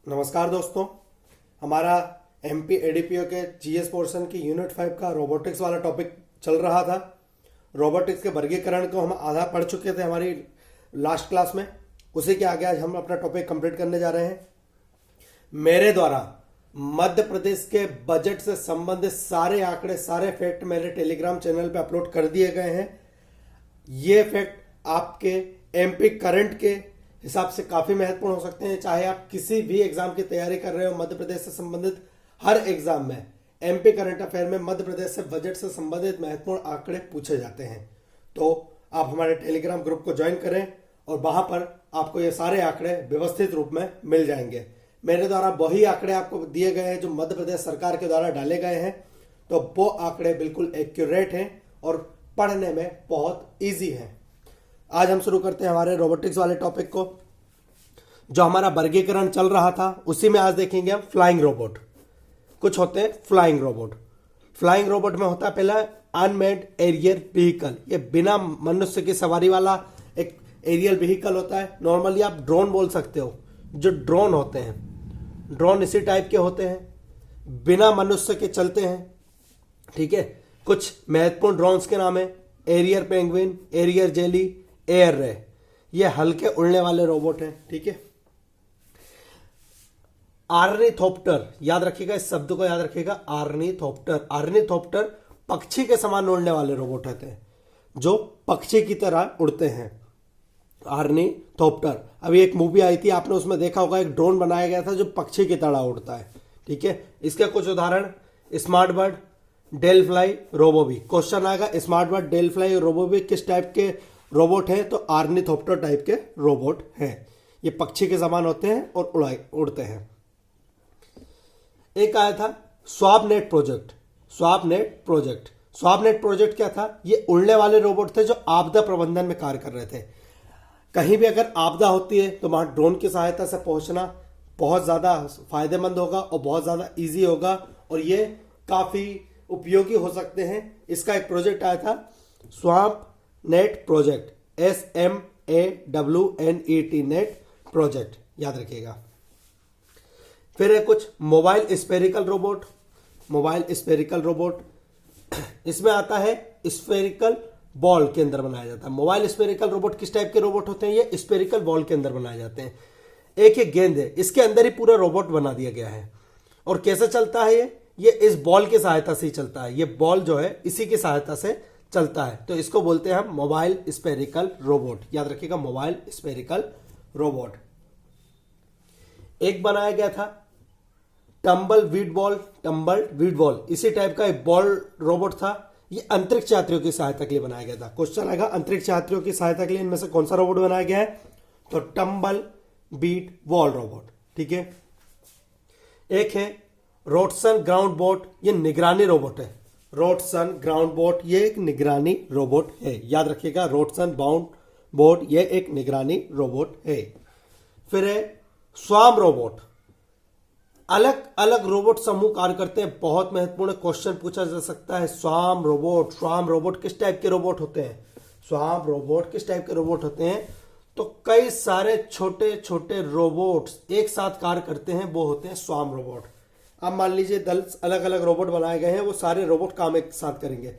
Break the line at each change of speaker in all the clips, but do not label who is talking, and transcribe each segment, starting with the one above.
नमस्कार दोस्तों। हमारा एमपी एडीपीओ के जीएस पोर्शन की यूनिट 5 का रोबोटिक्स वाला टॉपिक चल रहा था। रोबोटिक्स के वर्गीकरण को हम आधा पढ़ चुके थे हमारी लास्ट क्लास में। उसी के आगे आज हम अपना टॉपिक कंप्लीट करने जा रहे हैं। मेरे द्वारा मध्य प्रदेश के बजट से संबंधित सारे आंकड़े, सारे फैक्ट मेरे टेलीग्राम चैनल पे अपलोड कर दिए गए हैं। ये फैक्ट आपके एमपी करंट के हिसाब से काफी महत्वपूर्ण हो सकते हैं। चाहे आप किसी भी एग्जाम की तैयारी कर रहे हो, मध्य प्रदेश से संबंधित हर एग्जाम में एमपी करंट अफेयर में मध्य प्रदेश से बजट से संबंधित महत्वपूर्ण आंकड़े पूछे जाते हैं। तो आप हमारे टेलीग्राम ग्रुप को ज्वाइन करें और वहां पर आपको ये सारे आंकड़े व्यवस्थित रूप में मिल जाएंगे। मेरे द्वारा वही आंकड़े आपको दिए गए हैं जो मध्य प्रदेश सरकार के द्वारा डाले गए हैं। तो वो आंकड़े बिल्कुल एक्यूरेट हैं और पढ़ने में बहुत ईजी है। आज हम शुरू करते हैं हमारे रोबोटिक्स वाले टॉपिक को। जो हमारा वर्गीकरण चल रहा था उसी में आज देखेंगे हम फ्लाइंग रोबोट। कुछ होते हैं फ्लाइंग रोबोट। फ्लाइंग रोबोट में होता है पहला अनमेड एरियल व्हीकल। ये बिना मनुष्य की सवारी वाला एक एरियल व्हीकल होता है। नॉर्मली आप ड्रोन बोल सकते हो। जो ड्रोन होते हैं, ड्रोन इसी टाइप के होते हैं, बिना मनुष्य के चलते हैं। ठीक है। कुछ महत्वपूर्ण ड्रोन्स के नाम है arrear penguin, arrear jelly, air रे। ये हल्के उड़ने वाले रोबोट हैं। ठीक है। आर्निथोप्टर, याद रखिएगा, इस शब्द को याद रखिएगा, आर्निथोप्टर। आर्निथोप्टर पक्षी के समान उड़ने वाले रोबोट होते हैं, जो पक्षी की तरह उड़ते हैं। आर्निथोप्टर। अभी एक मूवी आई थी, आपने उसमें देखा होगा, एक ड्रोन बनाया गया था जो पक्षी की तरह उड़ता है। ठीक है। इसके कुछ उदाहरण SmartBird, DelFly, RoboBee. Question आएगा स्मार्ट बर्ड, डेल फ्लाई और रोबोबी किस टाइप के रोबोट हैं? तो आर्निथोप्टर टाइप के रोबोट हैं। ये पक्षी के समान होते हैं और उड़ते हैं। एक आया था स्वाबनेट प्रोजेक्ट। स्वाबनेट प्रोजेक्ट। स्वाबनेट प्रोजेक्ट क्या था? ये उड़ने वाले रोबोट थे जो आपदा प्रबंधन में कार्य कर रहे थे। कहीं भी अगर आपदा होती है तो वहां ड्रोन की सहायता से पहुंचना बहुत ज्यादा फायदेमंद होगा और बहुत ज्यादा इजी होगा और ये काफी उपयोगी हो सकते हैं। इसका एक प्रोजेक्ट आया था swamp net project, SMAWNET net project, याद रखिएगा। फिर है कुछ mobile spherical robot. Mobile spherical robot, इसमें आता है स्फेरिकल बॉल के अंदर बनाया जाता है। मोबाइल स्फेरिकल रोबोट किस टाइप के रोबोट होते हैं? ये स्फेरिकल बॉल के अंदर बनाए जाते हैं। एक गेंद है, इसके अंदर ही पूरा रोबोट बना दिया गया है। और कैसे चलता है ये इस बॉल की सहायता से ही चलता है। ये बॉल जो है इसी की सहायता से चलता है। तो इसको बोलते हैं हम मोबाइल स्फेरिकल रोबोट। याद रखिएगा, मोबाइल स्फेरिकल रोबोट। एक बनाया गया था tumble weed ball. Tumble weed ball इसी टाइप का एक बॉल रोबोट था। ये अंतरिक्ष यात्रियों की सहायता के लिए बनाया गया था। क्वेश्चन आएगा अंतरिक्ष यात्रियों की सहायता के लिए इनमें से कौन सा रोबोट बनाया गया है? तो टम्बल बीट बॉल रोबोट। ठीक है। एक है रोटसन ग्राउंड बोट। ये निगरानी रोबोट है। रोटसन ग्राउंड बोट ये एक निगरानी रोबोट है। याद रखिएगा, रोटसन बाउंड बोट ये एक निगरानी रोबोट है। फिर है स्वाम रोबोट। अलग अलग रोबोट समूह कार्य करते हैं। बहुत महत्वपूर्ण क्वेश्चन पूछा जा सकता है। स्वाम रोबोट। स्वाम रोबोट किस टाइप के रोबोट होते हैं? स्वाम रोबोट किस टाइप के रोबोट होते हैं? तो कई सारे छोटे छोटे रोबोट्स एक साथ कार्य करते हैं, वो होते हैं स्वाम रोबोट। अब मान लीजिए 10 अलग अलग रोबोट बनाए गए हैं, वो सारे रोबोट काम एक साथ करेंगे।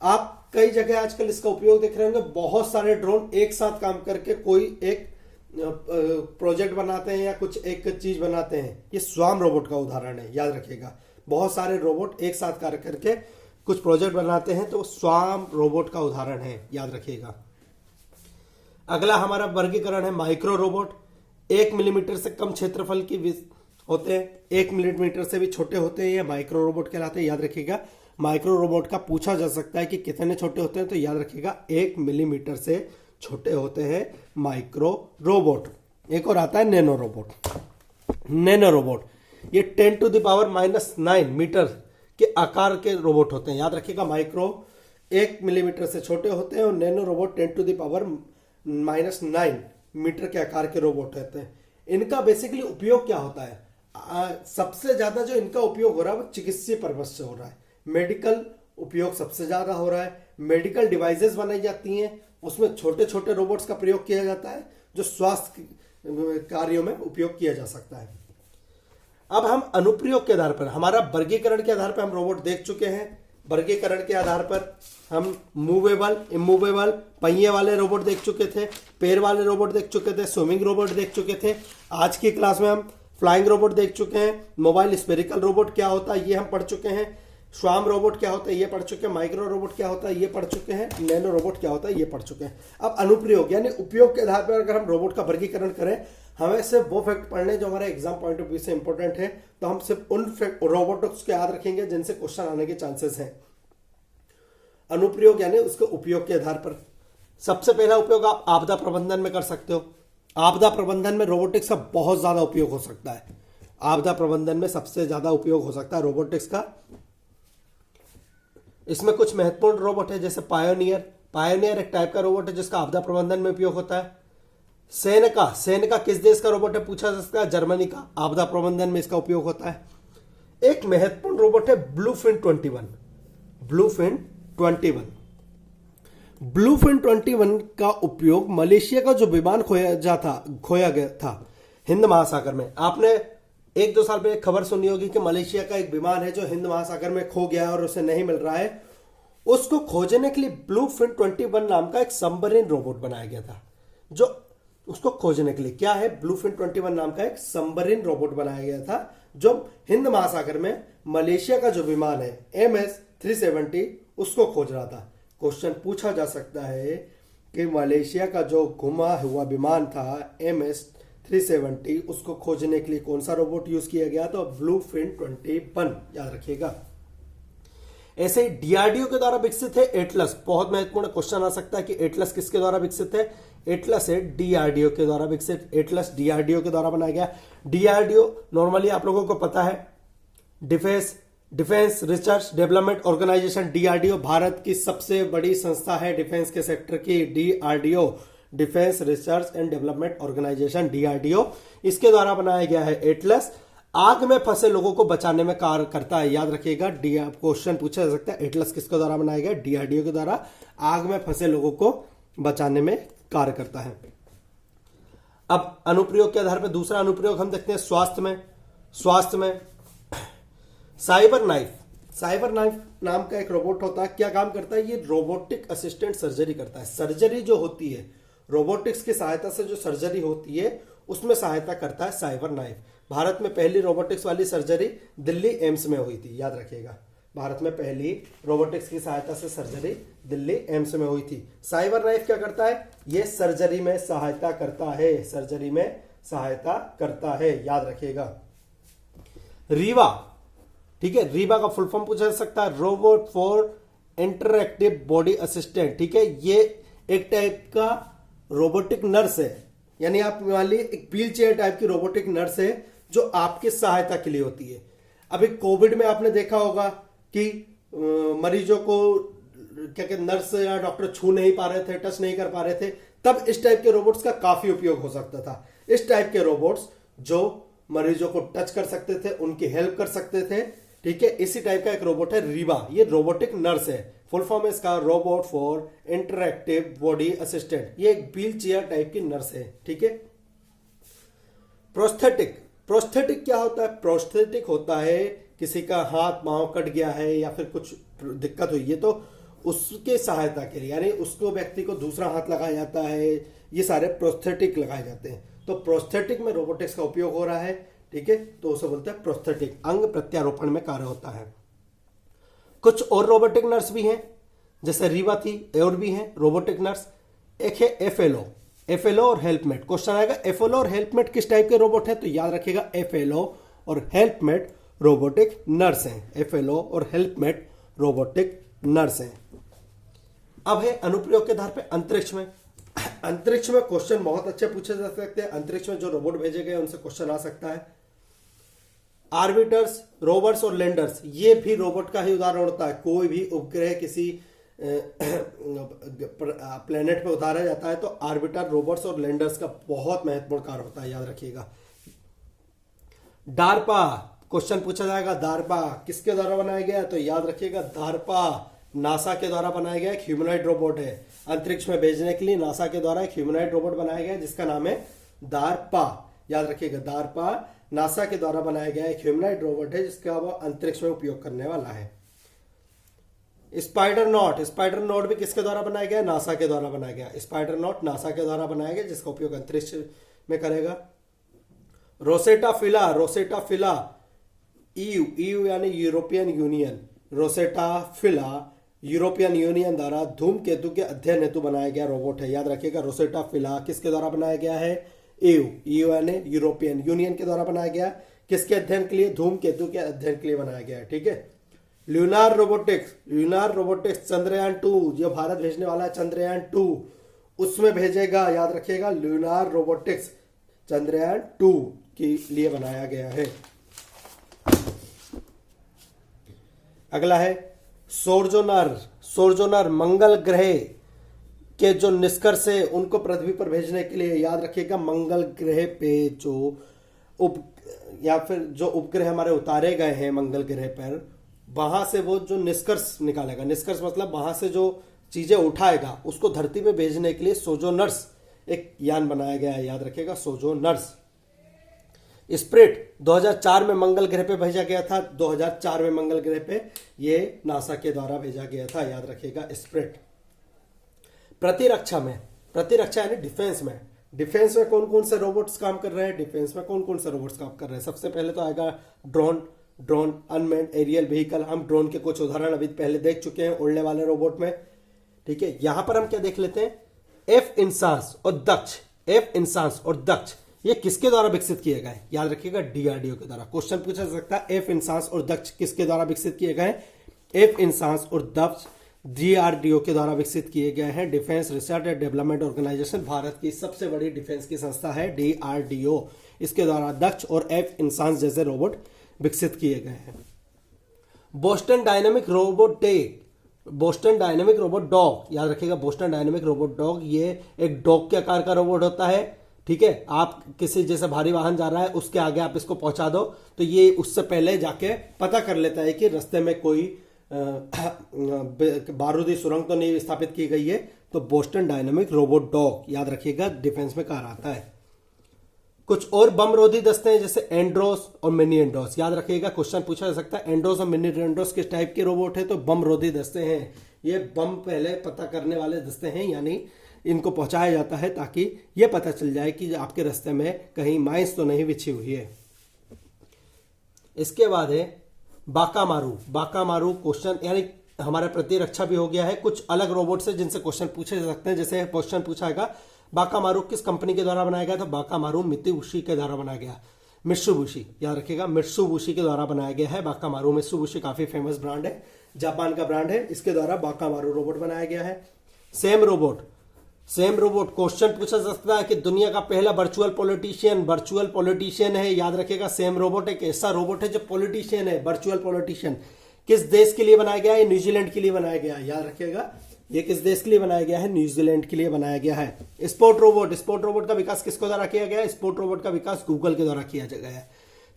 आप कई जगह आजकल इसका उपयोग देख रहे होंगे। बहुत सारे ड्रोन एक साथ काम करके कोई एक प्रोजेक्ट बनाते हैं या कुछ एक चीज बनाते हैं। ये स्वाम रोबोट का उदाहरण है, याद रखिएगा। बहुत सारे रोबोट एक साथ कार्य करके कुछ प्रोजेक्ट बनाते हैं, तो स्वाम रोबोट का उदाहरण है, याद रखिएगा। अगला हमारा वर्गीकरण है माइक्रो रोबोट। 1 मिलीमीटर से कम क्षेत्रफल की होते हैं, 1 मिलीमीटर से भी छोटे होते हैं, ये माइक्रो रोबोट कहलाते हैं। याद रखिएगा, माइक्रो रोबोट का पूछा जा सकता है कि कितने छोटे होते हैं, तो याद रखिएगा 1 मिलीमीटर से छोटे होते हैं माइक्रो रोबोट। एक और आता है नैनो रोबोट। नैनो रोबोट ये 10⁻⁹ मीटर के आकार के रोबोट होते हैं। याद रखिएगा, माइक्रो 1 मिलीमीटर से छोटे होते हैं और नैनो रोबोट 10⁻⁹ मीटर के आकार के रोबोट होते हैं। इनका बेसिकली उपयोग क्या होता है? सबसे ज्यादा जो इनका उपयोग हो रहा है वो चिकित्सीय पर्पस से हो रहा है। मेडिकल उपयोग सबसे ज्यादा हो रहा है। मेडिकल डिवाइसेस बनाई जाती हैं, उसमें छोटे छोटे रोबोट्स का प्रयोग किया जाता है जो स्वास्थ्य कार्यों में उपयोग किया जा सकता है। अब हम अनुप्रयोग के आधार पर, हमारा वर्गीकरण के आधार पर हम रोबोट देख चुके हैं। वर्गीकरण के आधार पर हम मूवेबल, इमूवेबल, पहिए वाले रोबोट देख चुके थे, पैर वाले रोबोट देख चुके थे, स्विमिंग रोबोट देख चुके थे। आज की क्लास में हम फ्लाइंग रोबोट देख चुके हैं। मोबाइल स्फेरिकल रोबोट क्या होता है ये हम पढ़ चुके हैं। स्वाम रोबोट क्या होता है ये पढ़ चुके हैं। माइक्रो रोबोट क्या होता है ये पढ़ चुके हैं। नैनो रोबोट क्या होता है ये पढ़ चुके हैं। अब अनुप्रयोग यानी उपयोग के आधार पर अगर हम रोबोट का वर्गीकरण करें, हमें सिर्फ वो फैक्ट पढ़ने जो हमारे एग्जाम पॉइंट ऑफ व्यू से इंपॉर्टेंट है, तो हम सिर्फ उन रोबोट्स को याद रखेंगे जिनसे क्वेश्चन आने के चांसेस हैं। अनुप्रयोग यानी उसके उपयोग के आधार पर सबसे पहला उपयोग आप आपदा प्रबंधन में कर सकते हो। आपदा प्रबंधन में रोबोटिक्स का बहुत ज्यादा उपयोग हो सकता है। आपदा प्रबंधन में सबसे ज्यादा उपयोग हो सकता है रोबोटिक्स का। इसमें कुछ महत्वपूर्ण रोबोट है जैसे पायोनियर। पायोनियर एक टाइप का रोबोट है जिसका आपदा प्रबंधन में उपयोग होता है। सेनेका, सेनेका किस देश का रोबोट है पूछा जा सकता है, जर्मनी का। आपदा प्रबंधन में इसका उपयोग होता है। एक महत्वपूर्ण रोबोट है ब्लूफिन 21। ब्लूफिन 21, ब्लूफिन 21 का उपयोग मलेशिया का जो विमान खोया गया था हिंद महासागर में। आपने 1-2 साल पहले खबर सुनी होगी कि मलेशिया का एक विमान है जो हिंद महासागर में खो गया है और उसे नहीं मिल रहा है। उसको खोजने के लिए ब्लूफिन 21 नाम का एक सबमरीन रोबोट बनाया गया था। जो उसको खोजने के लिए क्या है, ब्लूफिन 21 नाम का एक सबमरीन रोबोट बनाया गया था जो हिंद महासागर में मलेशिया का जो विमान है MS-370 उसको खोज रहा था। क्वेश्चन पूछा जा सकता है कि मलेशिया का जो गुमा हुआ विमान था MS-370 उसको खोजने के लिए कौन सा रोबोट यूज किया गया, तो ब्लूफिन 21 याद रखिएगा। ऐसे ही डीआरडीओ के द्वारा विकसित है एटलस। बहुत महत्वपूर्ण क्वेश्चन आ सकता है कि एटलस किसके द्वारा विकसित है। एटलस है डीआरडीओ के द्वारा विकसित। एटलस डीआरडीओ के द्वारा बनाया गया। डीआरडीओ नॉर्मली आप लोगों को पता है defence research development organisation. DRDO भारत की सबसे बड़ी संस्था है डिफेंस के सेक्टर की। DRDO defence research and development organisation, DRDO, इसके द्वारा बनाया गया है एटलस। आग में फंसे लोगों को बचाने में कार्य करता है, याद रखिएगा। क्वेश्चन पूछा जा सकता है एटलस किसके द्वारा बनाया गया, डीआरडीओ के द्वारा। आग में फंसे लोगों को बचाने में कार्य करता है। अब अनुप्रयोग के आधार पर दूसरा अनुप्रयोग हम देखते हैं स्वास्थ्य में साइबर नाइफ। साइबर नाइफ नाम का एक रोबोट होता है। क्या काम करता है, ये रोबोटिक असिस्टेंट सर्जरी करता है। सर्जरी जो होती है रोबोटिक्स की सहायता से, जो सर्जरी होती है उसमें सहायता करता है साइबर नाइफ। भारत में पहली रोबोटिक्स वाली सर्जरी दिल्ली एम्स में हुई थी, याद रखिएगा। भारत में पहली रोबोटिक्स की सहायता से सर्जरी दिल्ली एम्स में हुई थी। साइबर नाइफ क्या करता है, ये सर्जरी में सहायता करता है। सर्जरी में सहायता करता है, याद रखिएगा। रीवा, ठीक है, रीवा का फुल फॉर्म पूछा जा सकता है, robot for interactive body assistant. ठीक है, ये एक टाइप का रोबोटिक नर्स है, यानी आप मान लीजिए एक व्हील चेयर टाइप की रोबोटिक नर्स है जो आपकी सहायता के लिए होती है। अभी कोविड में आपने देखा होगा कि मरीजों को क्या कहते नर्स या डॉक्टर छू नहीं पा रहे थे, टच नहीं कर पा रहे थे, तब इस टाइप के रोबोट्स का काफी उपयोग हो सकता था। इस टाइप के रोबोट्स जो मरीजों को टच कर सकते थे, उनकी हेल्प कर सकते थे। ठीक है, इसी टाइप का एक रोबोट है रीवा। ये रोबोटिक नर्स है। फुल फॉर्म है इसका robot for interactive body assistant. ये एक व्हील चेयर टाइप की नर्स है। ठीक है, प्रोस्थेटिक क्या होता है, प्रोस्थेटिक होता है किसी का हाथ पांव कट गया है या फिर कुछ दिक्कत हुई है तो उसके सहायता के लिए, यानी उसको व्यक्ति को दूसरा हाथ लगाया जाता है, ये सारे प्रोस्थेटिक लगाए जाते हैं। तो प्रोस्थेटिक में रोबोटिक्स का उपयोग हो रहा है। ठीक है, तो उसे बोलते हैं प्रोस्थेटिक। अंग प्रत्यारोपण में कार्य होता है। कुछ और रोबोटिक नर्स भी हैं, जैसे रीवा थी, और भी हैं रोबोटिक नर्स। एक है एफएलओ और हेल्पमेट। क्वेश्चन आएगा एफएलओ और हेल्पमेट किस टाइप के रोबोट है, तो याद रखिएगा एफएलओ और हेल्पमेट रोबोटिक नर्स हैं। एफएलओ और हेल्पमेट रोबोटिक नर्स हैं। अब है अनुप्रयोग के आधार पर अंतरिक्ष में। अंतरिक्ष में क्वेश्चन बहुत अच्छे पूछे जा सकते हैं। अंतरिक्ष में जो रोबोट भेजे गए उनसे क्वेश्चन आ सकता है। आर्बिटर्स, रोवर्स और लैंडर्स, ये भी रोबोट का ही उदाहरण होता है। कोई भी उपग्रह किसी प्लेनेट पे उतारा जाता है तो आर्बिटर, रोवर्स और लैंडर्स का बहुत महत्वपूर्ण कार्य होता है, याद रखिएगा। डार्पा, क्वेश्चन पूछा जाएगा डार्पा किसके द्वारा बनाया गया, तो याद रखिएगा डार्पा नासा के द्वारा बनाया गया एक ह्यूमनॉइड रोबोट है। अंतरिक्ष में भेजने के लिए नासा के द्वारा एक ह्यूमनॉइड रोबोट बनाया गया जिसका नाम है डार्पा। याद रखिएगा दारपा नासा के द्वारा बनाया गया एक ह्यूमनॉइड रोबोट है जिसका वो अंतरिक्ष में उपयोग करने वाला है। स्पाइडर नॉट भी किसके द्वारा बनाया गया? नासा के द्वारा बनाया गया। स्पाइडर नॉट नासा के द्वारा बनाया गया जिसका उपयोग अंतरिक्ष में करेगा। रोसेटा फिला ईयू यानी European Union, Rosetta Philae European Union द्वारा धूमकेतु के अध्ययन हेतु बनाया गया रोबोट है। याद रखिएगा रोसेटा फिला किसके द्वारा बनाया गया है? ईयू यानी यूरोपियन यूनियन के द्वारा बनाया गया। किसके अध्ययन के लिए? धूमकेतु के अध्ययन के लिए बनाया गया है। ठीक है। ल्यूनार रोबोटिक्स चंद्रयान-2 जो भारत भेजने वाला है चंद्रयान-2 उसमें भेजेगा। याद रखिएगा ल्यूनार रोबोटिक्स चंद्रयान-2 के लिए बनाया गया है। अगला है सोजोनर मंगल ग्रह के जो निष्कर्ष है उनको पृथ्वी पर भेजने के लिए। याद रखिएगा मंगल ग्रह पे जो उपग्रह हमारे उतारे गए हैं मंगल ग्रह पर, वहां से वो जो निष्कर्ष निकालेगा, निष्कर्ष मतलब वहां से जो चीजें उठाएगा उसको धरती पे भेजने के लिए सोजोनर्स एक यान बनाया गया है। याद रखिएगा सोजोनर्स। स्प्रिट 2004 में मंगल ग्रह पे भेजा गया था। 2004 में मंगल ग्रह पे ये नासा के द्वारा भेजा गया था। याद रखिएगा स्प्रिट। प्रतिरक्षा यानी डिफेंस में कौन कौन से रोबोट्स काम कर रहे हैं? सबसे पहले तो आएगा ड्रोन अनमैन्ड एरियल व्हीकल। हम ड्रोन के कुछ उदाहरण अभी पहले देख चुके हैं उड़ने वाले रोबोट में। ठीक है। यहां पर हम क्या देख लेते हैं? एफ इंसास और दक्ष ये किसके द्वारा विकसित किए गए? याद रखिएगा डीआरडीओ के द्वारा। क्वेश्चन पूछा जा सकता है एफ इंसास और दक्ष किसके द्वारा विकसित किए गए? एफ इंसास और दक्ष डीआरडीओ के द्वारा विकसित किए गए हैं। Defence research and development organisation भारत की सबसे बड़ी डिफेंस की संस्था है डीआरडीओ। इसके द्वारा दक्ष और एफ इंसास जैसे रोबोट विकसित किए गए हैं। Boston dynamic robot dog. याद रखिएगा बोस्टन डायनेमिक रोबोट डॉग ये एक डॉग के आकार का रोबोट होता है। ठीक है। आप किसी जैसे भारी वाहन जा रहा है उसके आगे आप इसको पहुंचा दो तो ये उससे पहले जाके पता कर लेता है कि रास्ते में कोई बारूदी सुरंग तो नहीं स्थापित की गई है। तो बोस्टन डायनेमिक रोबोट डॉग याद रखिएगा डिफेंस में कार आता है। कुछ और बम रोधी दस्ते हैं जैसे एंड्रोस और मिनी एंड्रोस। याद रखिएगा क्वेश्चन पूछा जा सकता है एंड्रोस और मिनी एंड्रोस किस टाइप के रोबोट है? तो बम रोधी दस्ते हैं। ये बम पहले पता करने वाले दस्ते हैं, यानी इनको पहुंचाया जाता है ताकि ये पता चल जाए कि आपके रास्ते में कहीं माइंस तो नहीं बिछी हुई है। इसके बाद है बाकामारू क्वेश्चन यानी हमारा प्रतिरक्षा भी हो गया है। कुछ अलग रोबोट से जिनसे क्वेश्चन पूछे जा सकते हैं। जैसे क्वेश्चन पूछाएगा बाकामारू किस कंपनी के द्वारा बनाया गया? तो बाकामारू मित्सुबिशी के द्वारा बनाया गया। मित्सुबिशी याद रखिएगा मित्सुबिशी के द्वारा बनाया गया है बाकामारू। मित्सुबिशी काफी फेमस ब्रांड है, जापान का ब्रांड है। इसके द्वारा बाकामारू रोबोट बनाया गया है। सेम रोबोट क्वेश्चन पूछा जा सकता है कि दुनिया का पहला वर्चुअल पॉलिटिशियन है। याद रखिएगा सेम रोबोट एक ऐसा रोबोट है जो पॉलिटिशियन है, वर्चुअल पॉलिटिशियन। किस देश के लिए बनाया गया है? न्यूजीलैंड के लिए बनाया गया है। याद रखिएगा ये किस देश के लिए बनाया गया है? न्यूजीलैंड के लिए बनाया गया है। स्पोर्ट रोबोट का विकास किसके द्वारा किया गया है? स्पोर्ट रोबोट का विकास गूगल के द्वारा किया गया है।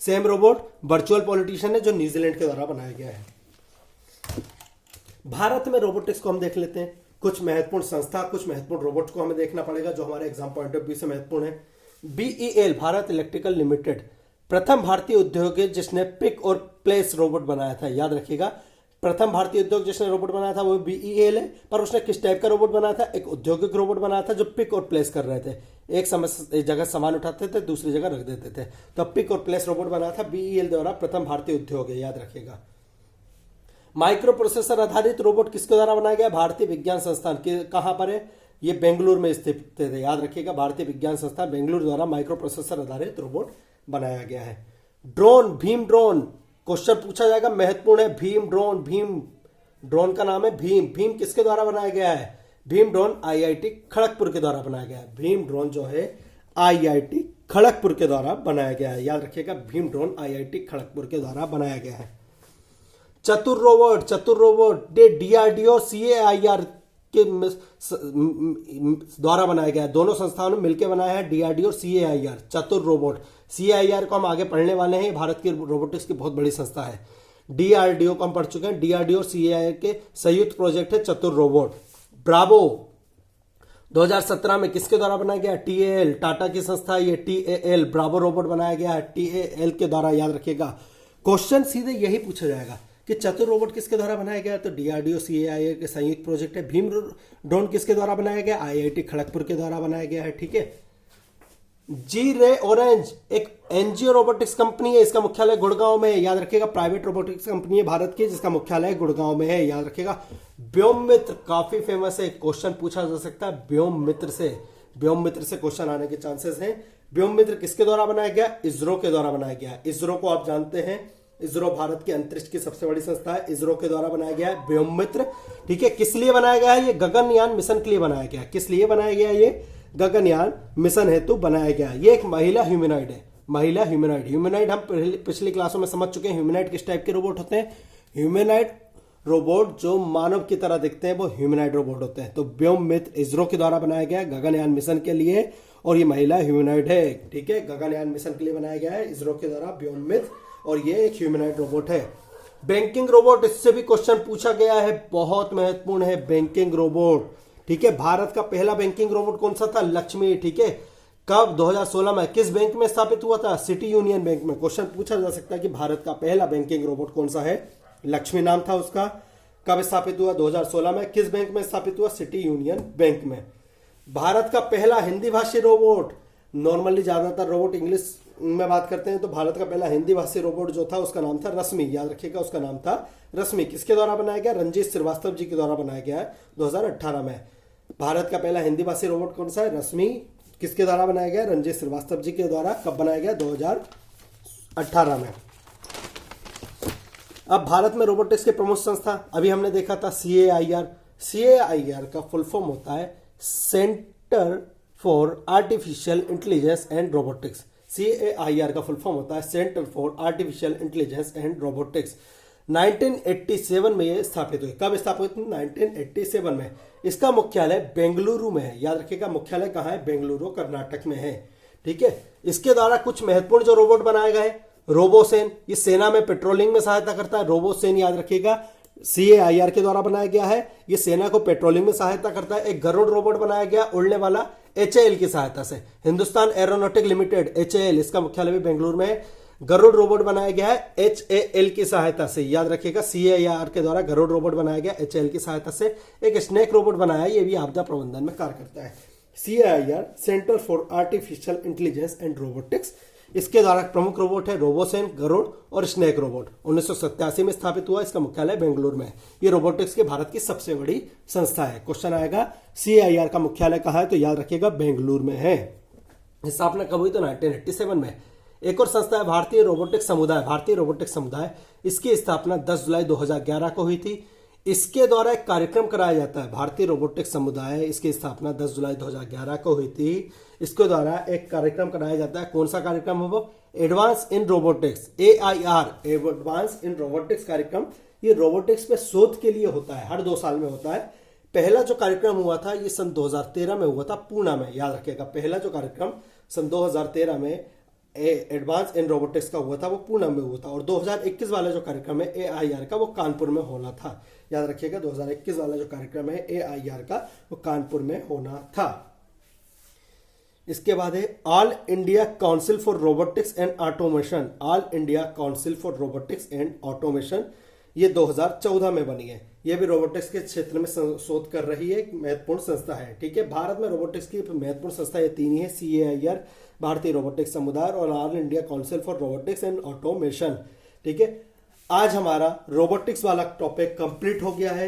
सेम रोबोट वर्चुअल पॉलिटिशियन है जो न्यूजीलैंड के द्वारा बनाया गया है। भारत में रोबोटिक्स को हम देख लेते हैं। कुछ महत्वपूर्ण संस्था, कुछ महत्वपूर्ण रोबोट को हमें देखना पड़ेगा जो हमारे एग्जाम पॉइंट ऑफ व्यू से महत्वपूर्ण है। बीईएल भारत इलेक्ट्रिकल लिमिटेड प्रथम भारतीय उद्योग है जिसने पिक और प्लेस रोबोट बनाया था। याद रखिएगा प्रथम भारतीय उद्योग जिसने रोबोट बनाया था वो बीईएल है। पर उसने किस टाइप का रोबोट बनाया था? एक औद्योगिक रोबोट बनाया था जो पिक और प्लेस कर रहे थे। एक जगह सामान उठाते थे दूसरी जगह रख देते थे। तो पिक और प्लेस रोबोट बनाया था बीईएल द्वारा। प्रथम भारतीय उद्योग है, याद रखिएगा। माइक्रो प्रोसेसर आधारित रोबोट किसके द्वारा बनाया गया? भारतीय विज्ञान संस्थान के कहां पर है? ये बेंगलुरु में स्थित है। याद रखिएगा भारतीय विज्ञान संस्थान बेंगलुरु द्वारा माइक्रो प्रोसेसर आधारित रोबोट बनाया गया है। भीम ड्रोन क्वेश्चन पूछा जाएगा, महत्वपूर्ण है। भीम ड्रोन का नाम है भीम किसके द्वारा बनाया गया है? भीम ड्रोन आईआईटी खड़गपुर के द्वारा बनाया गया है। भीम ड्रोन जो है आईआईटी खड़गपुर के द्वारा बनाया गया है। याद रखिएगा भीम ड्रोन आईआईटी खड़गपुर के द्वारा बनाया गया है। चतुर रोबोट डीआरडीओ सीएआईआर के द्वारा बनाया गया है। दोनों संस्थानों ने मिलकर बनाया है डीआरडीओ और सीएआईआर। चतुर रोबोट सीएआईआर को हम आगे पढ़ने वाले हैं। भारत की रोबोटिक्स की बहुत बड़ी संस्था है। डीआरडीओ को हम पढ़ चुके हैं। डीआरडीओ और सीएआईआर के संयुक्त प्रोजेक्ट है चतुर रोबोट। 2017 में किसके द्वारा बनाया गया? TAL, टाटा की संस्था ये TAL ब्रावो रोबोट बनाया गया है TAL के द्वारा, याद रखिएगा। क्वेश्चन सीधे यही पूछा जाएगा कि चतुर रोबोट किसके द्वारा बनाया गया? तो DRDO CAI के संयुक्त प्रोजेक्ट है। भीम ड्रोन किसके द्वारा बनाया गया? IIT खड़गपुर के द्वारा बनाया गया है, ठीक है। जी रे ऑरेंज एक एनजीओ रोबोटिक्स कंपनी है, इसका मुख्यालय गुड़गांव में है, याद रखिएगा। प्राइवेट रोबोटिक्स कंपनी है भारत की, जिसका मुख्यालय गुड़गांव में है, याद रखिएगा। व्योममित्र काफी फेमस है, क्वेश्चन पूछा जा सकता है व्योममित्र से क्वेश्चन आने के चांसेस हैं। व्योममित्र किसके द्वारा बनाया गया? इसरो के द्वारा बनाया गया। इसरो को आप जानते हैं, इसरो भारत की अंतरिक्ष की सबसे बड़ी संस्था है, इसरो के द्वारा बनाया गया है व्योममित्र, ठीक है। किस लिए बनाया गया है? ये गगनयान मिशन के लिए बनाया गया। किस लिए बनाया गया? ये गगनयान मिशन हेतु बनाया गया। ये एक महिला ह्यूमनॉइड है, महिला ह्यूमनॉइड हम पिछली क्लासों में समझ चुके हैं। ह्यूमनॉइड किस टाइप के रोबोट होते हैं? ह्यूमनॉइड रोबोट जो मानव की तरह दिखते हैं वो ह्यूमनॉइड रोबोट होते हैं। तो व्योममित्र इसरो के द्वारा बनाया गया गगनयान मिशन के लिए, और ये महिला ह्यूमनॉइड है, ठीक है। गगनयान मिशन के लिए बनाया गया है इसरो के द्वारा व्योममित्र, और ये एक ह्यूमनॉइड रोबोट है। बैंकिंग रोबोट, इससे भी क्वेश्चन पूछा गया है, बहुत महत्वपूर्ण है बैंकिंग रोबोट, ठीक है। भारत का पहला बैंकिंग रोबोट कौन सा था? लक्ष्मी, ठीक है। कब? 2016 में। किस बैंक में स्थापित हुआ था? सिटी यूनियन बैंक में। क्वेश्चन पूछा जा सकता है कि भारत का पहला बैंकिंग रोबोट कौन सा है? लक्ष्मी नाम था उसका। कब स्थापित हुआ? 2016 में। किस बैंक में स्थापित हुआ? सिटी यूनियन बैंक में। भारत का पहला हिंदी भाषी रोबोट, नॉर्मली ज्यादातर रोबोट इंग्लिश में बात करते हैं, तो भारत का पहला हिंदी भाषी रोबोट जो था उसका नाम था रश्मि, याद रखिएगा, उसका नाम था रश्मि। किसके द्वारा बनाया गया? रंजीत श्रीवास्तव जी के द्वारा बनाया गया है 2018 में। भारत का पहला हिंदी भाषी रोबोट कौन सा है? रश्मि। किसके द्वारा बनाया गया? रंजीत श्रीवास्तव जी के द्वारा। कब बनाया गया? 2018 में। अब भारत में रोबोटिक्स के प्रमुख संस्था अभी हमने देखा था CAIR का फुल फॉर्म होता है centre for artificial intelligence and robotics. CAIR का फुल फॉर्म होता है centre for artificial intelligence and robotics. 1987 में ये स्थापित हुई। कब स्थापित हुई? 1987 में। इसका मुख्यालय बेंगलुरु में है, याद रखिएगा। मुख्यालय कहाँ है? बेंगलुरु कर्नाटक में है, ठीक है। इसके द्वारा कुछ महत्वपूर्ण जो रोबोट बनाए गए, रोबोसेन, ये सेना में पेट्रोलिंग में सहायता करता है। रोबोसेन याद रखिएगा CAIR के द्वारा बनाया गया है, ये सेना को पेट्रोलिंग में सहायता करता है। एक गरुड़ रोबोट बनाया गया उड़ने वाला HAL की सहायता से, हिंदुस्तान एरोनॉटिक लिमिटेड HAL, इसका मुख्यालय भी बेंगलुरु में है। गरुड़ रोबोट बनाया गया है HAL की सहायता से, याद रखिएगा। CAIR के द्वारा गरुड़ रोबोट बनाया गया HAL की सहायता से। एक स्नेक रोबोट बनाया, ये भी आपदा प्रबंधन में कार्य करता है। CAIR centre for artificial intelligence and robotics, इसके द्वारा प्रमुख रोबोट है रोबोसेन, गरुड़ और स्नेक रोबोट। 1987 में स्थापित हुआ, इसका मुख्यालय बेंगलुरु में है। ये रोबोटिक्स के भारत की सबसे बड़ी संस्था है। क्वेश्चन आएगा CAIR का मुख्यालय कहाँ है? तो याद रखिएगा बेंगलुरु में है। स्थापना कब हुई? तो 1987 में। एक और संस्था है भारतीय रोबोटिक्स समुदाय। भारतीय रोबोटिक्स समुदाय, इसकी स्थापना 10 जुलाई 2011 को हुई थी। इसके द्वारा एक कार्यक्रम कराया जाता है। भारतीय रोबोटिक्स समुदाय, इसकी स्थापना 10 जुलाई 2011 को हुई थी। इसके द्वारा एक कार्यक्रम कराया जाता है। कौन सा कार्यक्रम है वो? Advance in robotics, AIR, advance in robotics कार्यक्रम। ये रोबोटिक्स पे शोध के लिए होता है, हर 2 साल में होता है। पहला जो कार्यक्रम हुआ था ये सन 2013 में हुआ था पूना में, याद रखिएगा। पहला जो कार्यक्रम सन 2013 में एडवांस इन रोबोटिक्स का हुआ था वो पूना में हुआ था, और 2021 वाला जो कार्यक्रम है AIR का वो कानपुर में होना था, याद रखिएगा। 2021 वाला जो कार्यक्रम है AIR का वो कानपुर में होना था। इसके बाद है all India council for robotics and automation. All India council for robotics and automation, ये 2014 में बनी है। ये भी रोबोटिक्स के क्षेत्र में शोध कर रही है, एक महत्वपूर्ण संस्था है, ठीक है। भारत में रोबोटिक्स की महत्वपूर्ण संस्था ये 3 ही है, CAIR, भारतीय रोबोटिक्स समुदाय, और all India council for robotics and automation, ठीक है। आज हमारा रोबोटिक्स वाला टॉपिक कंप्लीट हो गया है।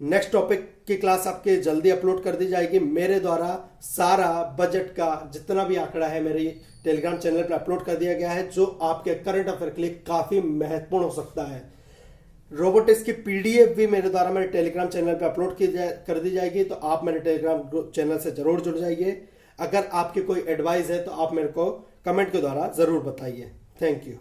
नेक्स्ट टॉपिक की क्लास आपके जल्दी अपलोड कर दी जाएगी। मेरे द्वारा सारा बजट का जितना भी आंकड़ा है मेरे टेलीग्राम चैनल पर अपलोड कर दिया गया है, जो आपके करंट अफेयर के लिए काफी महत्वपूर्ण हो सकता है। रोबोटिक्स की PDF भी मेरे द्वारा मेरे टेलीग्राम चैनल पे अपलोड कर दी जाएगी, तो आप मेरे टेलीग्राम चैनल से जरूर जुड़ जाइए। अगर आपकी कोई एडवाइस है तो आप मेरे को कमेंट के द्वारा जरूर बताइए। Thank you.